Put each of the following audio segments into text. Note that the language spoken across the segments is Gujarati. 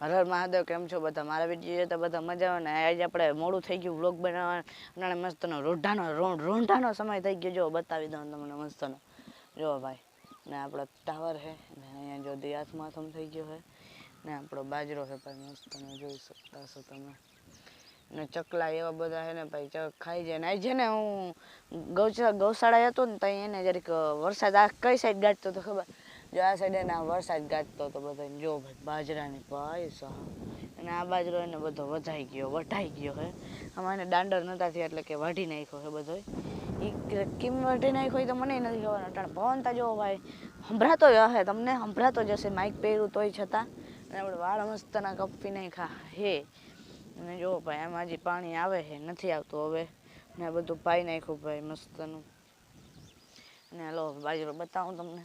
હર હર મહાદેવ, કેમ છો બધા? મારા વિડીયો તો બધા મજા આવે ને. આજે આપણે મોડું થઈ ગયું વ્લોગ બનાવવા, મસ્તનો રોંઢાનો સમય થઈ ગયો. જો બતાવી દઉં તમને મસ્તનો, જો ભાઈ ને આપણો ટાવર છે ને અહીંયા જો દિયાસ માથમ થઈ ગયો છે ને આપણો બાજરો છે ભાઈ, મસ્તનો જોઈ શકતા છો તમે. ને ચકલા એવા બધા છે ને ભાઈ, ખાઈ જાય ને. આ છે ને હું ગૌશાળા હતો ને ત્યાં એને જરીક વરસાદ આ કઈ સાઈડ ગાંઠતો હતો ખબર? જો આ સાઈડ એને વરસાદ ગાંઠતો હતો બધા. જો ભાઈ બાજરાની ભાઈ સાહેબ, અને આ બાજરો એને બધો વઢાઈ ગયો હે. આમાં એને દાંડર નતા થયા એટલે કે વાઢી નાખ્યો છે બધો. એ કેમ વાઢી નાખ્યો તો મને નથી ખબર. અટાણે પવનતા જો ભાઈ સંભળાતો હશે તમને, સંભળાતો જ હશે માઇક પહેર્યું તોય છતાં. અને આપણે વાળ મસ્તના કપી નાખ્યા હે. અને જો ભાઈ આમાં હજી પાણી આવે છે, નથી આવતું હવે. ને આ બધું પાઈ નાખ્યું ભાઈ મસ્તનું. અને હાલો બાજરો બતાવું તમને.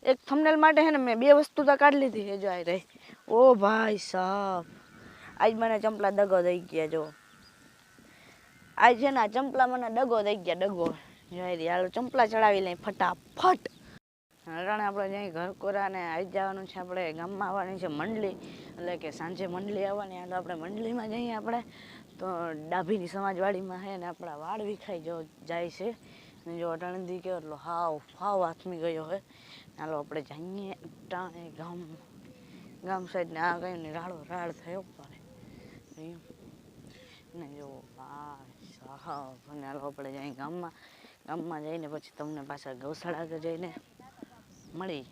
એક થંબનેલ માટે છે ને મેં બે વસ્તુ તો કાઢી લીધી છે. જો આ રહી. ઓ ભાઈ સાહેબ, આજ મને ચંપલા દગો દઈ ગયા. જો આજ છે ને આ ચંપલા મને દગો દઈ ગયા, દગો. જો હાલો ચંપલા ચડાવી લઈ ફટાફટ. અટાણે આપણે જ્યાં ઘર કોરા ને આવી જવાનું છે. આપણે ગામમાં આવવાની છે મંડળી, એટલે કે સાંજે મંડળી આવવાની. એટલે આપણે મંડળીમાં જઈએ આપણે તો ડાભીની સમાજવાડીમાં છે ને આપણા વાળ વિખાઈ જાય છે. ને જો અટાણેથી કેવો એટલો હાવ હાથમી ગયો હોય. હાલો આપણે જઈએ અટાણે ગામ સાઈડ ને. આ કઈ ને રાડ થયો પડે ને. જો ભાઈ સાહેબ, અને હાલો આપણે જઈએ ગામમાં જઈને પછી તમને પાછા ગૌશાળા આગળ જઈને મળી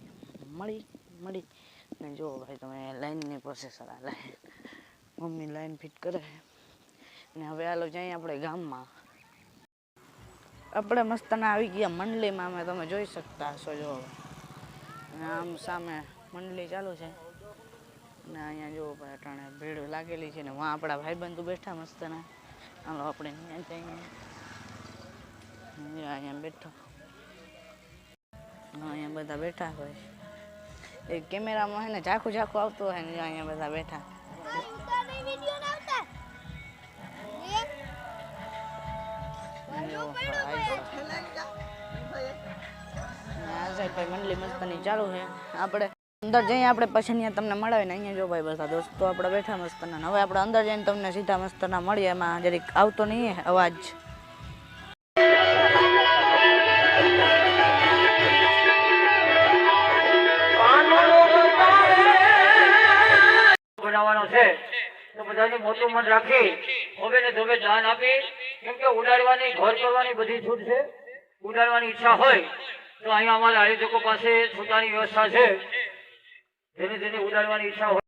ને. જો ભાઈ તમે લાઈનની પ્રોસેસર આ લાઈન મમ્મી લાઈન ફિટ કરે ને. હવે હાલો જઈએ આપણે ગામમાં. આપણે મસ્તના આવી ગયા મંડળીમાં. અમે તમે જોઈ શકતા હશો. જો આમ સામે મંડળી ચાલુ છે ને અહીંયા જો ભાઈ અટાણે ભીડ લાગેલી છે ને. વાં આપણા ભાઈબંધુ બેઠા મસ્તના. હાલો આપણે અહીંયા જઈએ. અહીંયા બેઠો, અહીંયા બધા બેઠા હોય. એક કેમેરામાં હે ને ઝાખું આવતું હોય ને. અહીંયા બધા બેઠા. મંડળી મસ્તની ચાલુ છે. આપણે અંદર જઈએ આપણે પછી અહીંયા તમને મળાવે ને. અહીંયા જો ભાઈ બધા દોસ્તો આપણે બેઠા મસ્તના. હવે આપણે અંદર જઈને તમને સીધા મસ્તના મળીએ. એમાં જરીક આવતો નહીં અવાજ. બનાવવાનો છે તો બધાને મોટું મન રાખી ધોબે ને ધોબે દાન આપી. કેમ કે ઉડાડવાની ઘર કરવાની બધી છૂટ છે. ઉડાડવાની ઈચ્છા હોય તો અહીંયા અમારા આયોજકો પાસે છૂટાની વ્યવસ્થા છે. જેને ઉડાડવાની ઈચ્છા હોય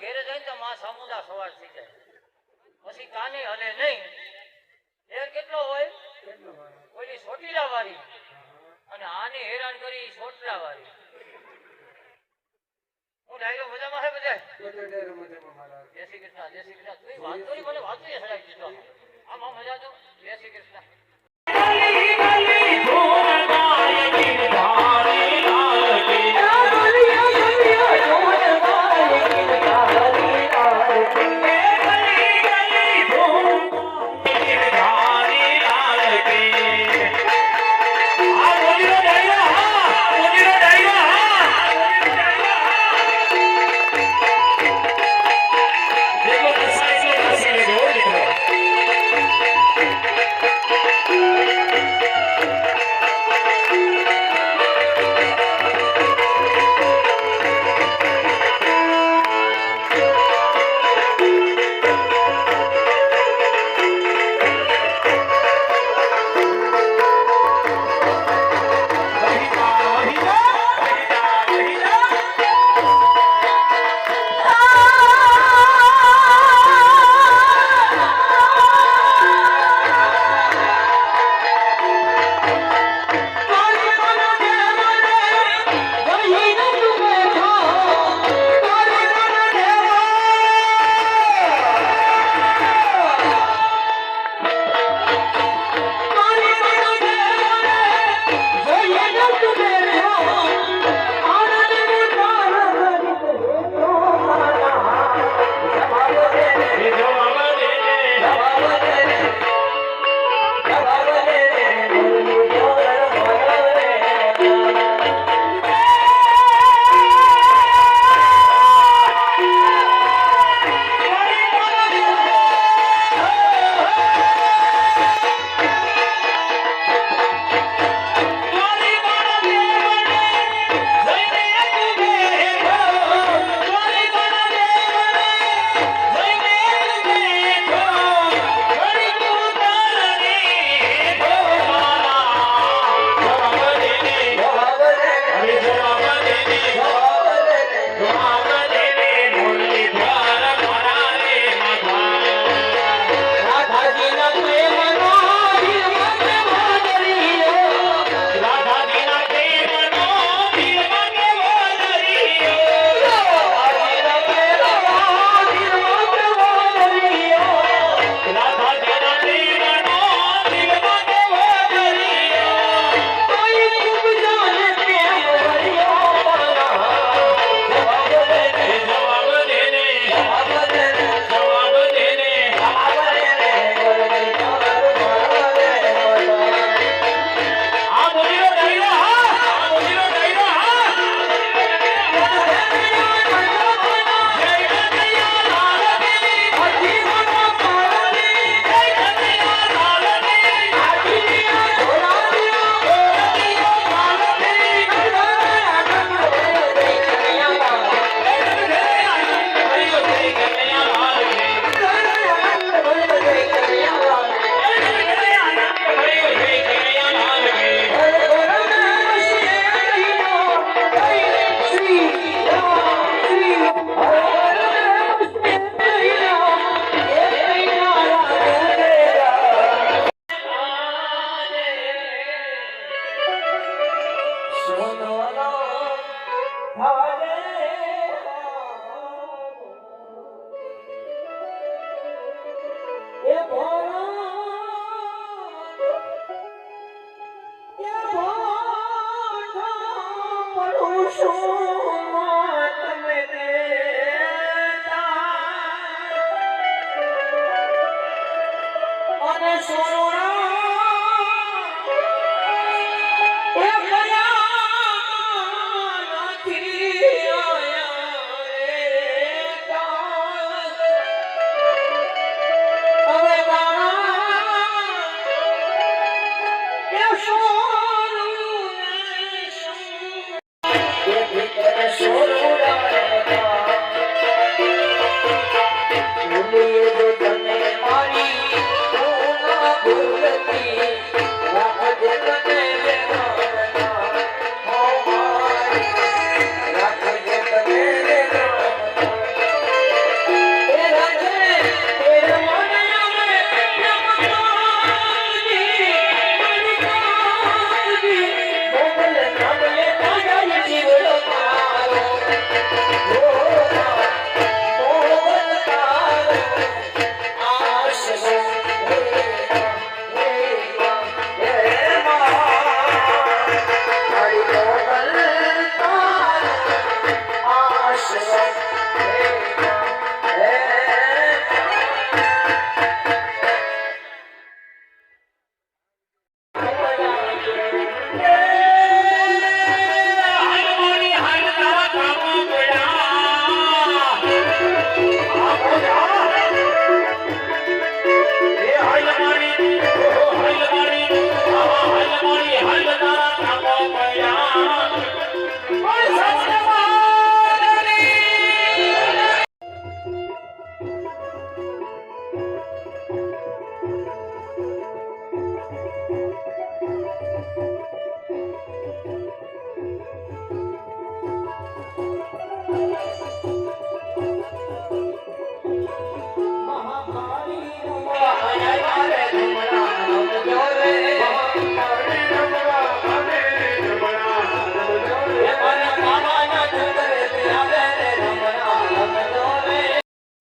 ઘેરે જાય તો માં સામુદા સવાર થઈ જાય. પછી કાને હલે નહીં. એ કેટલો હોય ઓલી સોટીલા વાળી, અને આને હેરાન કરી સોટલા વાળી. હું ડાયરો મજામાં છે બધા? જય શ્રી કૃષ્ણ, જય શ્રી કૃષ્ણ. તું વાત કરી મને વાત કરી સડાવી દીધો. આમાં મજા તો. જય શ્રી કૃષ્ણ.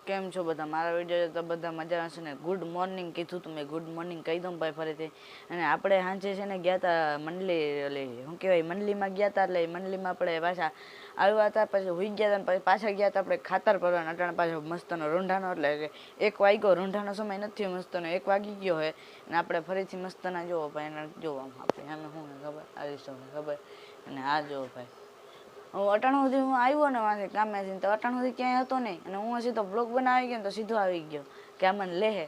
કેમ છો બધા? મારા વિડીયો તો બધા મજા હશે ને. ગુડ મોર્નિંગ કીધું તું મેં, ગુડ મોર્નિંગ કહી દઉં ભાઈ ફરીથી. અને આપણે સાંજે છે ને ગયા હતા મંડલી, ઓલી શું કહેવાય, મંડલીમાં ગયા હતા. એટલે મંડલીમાં આપણે પાછા આવ્યા હતા, પછી હોઈ ગયા હતા, પછી પાછા ગયા હતા આપણે ખાતર ભરવાના. અટાણે પાછો મસ્તનો રૂંઢાનો, એટલે કે 1 વાગ્યો, રૂંઢાનો સમય નથી મસ્તનો 1 વાગી ગયો હોય. અને આપણે ફરીથી મસ્તના જોવો ભાઈ, એને જોવો આમ આપણે સામે શું ખબર આવી ખબર. અને આ જોવો ભાઈ, હું અટાણું સુધી હું આવ્યો ને વાંચે કામેથી, તો અટાણું સુધી ક્યાંય હતો નહીં. અને હું હજી તો બ્લોગ બનાવી ગયો ને તો સીધો આવી ગયો કે આ મને લેહે.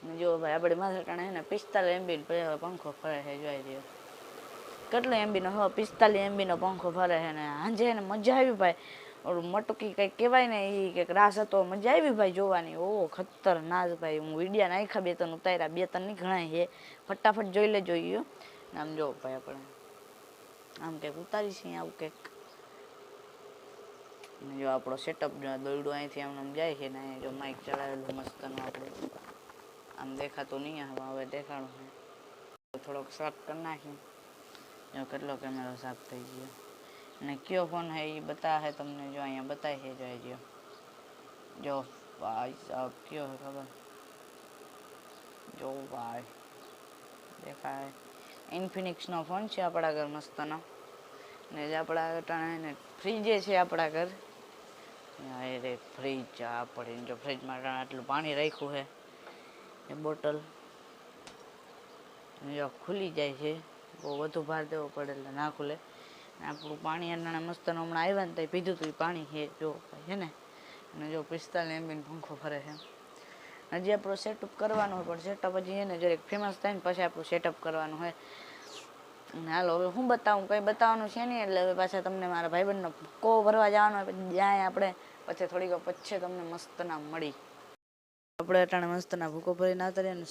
અને જો ભાઈ આપણે માથે અટાણે છે ને 45 MB પછી પંખો ફરે છે, જોઈ રહ્યો કેટલો MB નો, 45 MB નો પંખો ફરે છે. ને સાંજે ને મજા આવી ભાઈ, ઓલું મટકી કંઈક કહેવાય ને એ કંઈક રાસ હતો, મજા આવી ભાઈ જોવાની. ઓહ ખતરનાક ભાઈ, હું વિડીયા નાખ્યા 2-3 ઉતાર્યા, 2-3 નહીં ઘણા છે, ફટાફટ જોઈ લેજો. આમ જો ભાઈ આપણે આમ કંઈક ઉતારી છીએ આવું કંઈક. જો આપણો સેટઅપ દોરડું અહીંથી આમ જાય છે ને, જો માઇક ચલાવેલું મસ્તનું આપણું આમ દેખાતું નહીં, હવે દેખાડું છે. થોડોક સાફ કરી નાખીએ, જો કેટલો કેમેરો સાફ થઈ ગયો. અને કયો ફોન છે એ બતાવે તમને, જો અહીંયા બતાવે છે, જોઈ જો ભાઈ સાહેબ કયો છે ખબર, જો ભાઈ દેખાય ઇન્ફિનિક્સનો ફોન છે આપણા ઘર મસ્તનો. ને જે આપણા ટાણે ફ્રીજે છે આપણા ઘર, અરે ફ્રીજ આપણે જો ફ્રીજમાં આટલું પાણી રાખ્યું છે, એ બોટલ જો ખુલી જાય છે, બહુ વધુ ભાર દેવો પડે એટલે ના ખુલે. આપણું પાણી અટાણે મસ્તનું હમણાં આવ્યા ને તો પીધું હતું એ પાણી છે જો છે ને. અને જો 45 MB પંખો ફરે છે. હજી આપણું સેટઅપ કરવાનું હોય, પણ સેટઅપ હજી એને જરીક ફેમસ થાય ને પછી આપણું સેટઅપ કરવાનું હોય. અને હાલો હવે હું બતાવું, કંઈ બતાવવાનું છે નહીં. એટલે હવે પાછા તમને મારા ભાઈબંધનો ભૂકો ભરવા જવાનો હોય, પછી જાય આપણે, પછી થોડીક પછી તમને મસ્તના મળી. આપણે અટાણે મસ્તના ભૂકો ભરીને આવતા રહીએ ને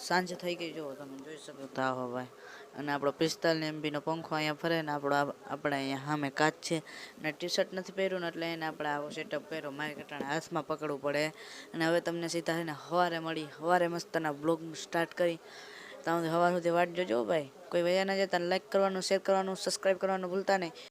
સાંજ થઈ ગઈ, જુઓ તમે જોઈ શકો તો આવો ભાઈ. અને આપણો 45 MB નો પંખો અહીંયા ફરે ને, આપણે અહીંયા સામે કાચ છે. અને ટી-શર્ટ નથી પહેર્યું ને એટલે એને આપણે આવો સેટઅપ કર્યો. મારે અટાણે હાથમાં પકડવું પડે. અને હવે તમને સીધા છે ને સવારે મળી, સવારે મસ્તના બ્લોગ સ્ટાર્ટ કરી. તમે સવાર સુધી વાટ જોજો ભાઈ. કોઈ વયા ના જતા, લાઈક કરવાનું, શેર કરવાનું, સબસ્ક્રાઈબ કરવાનું ભૂલતા નહીં.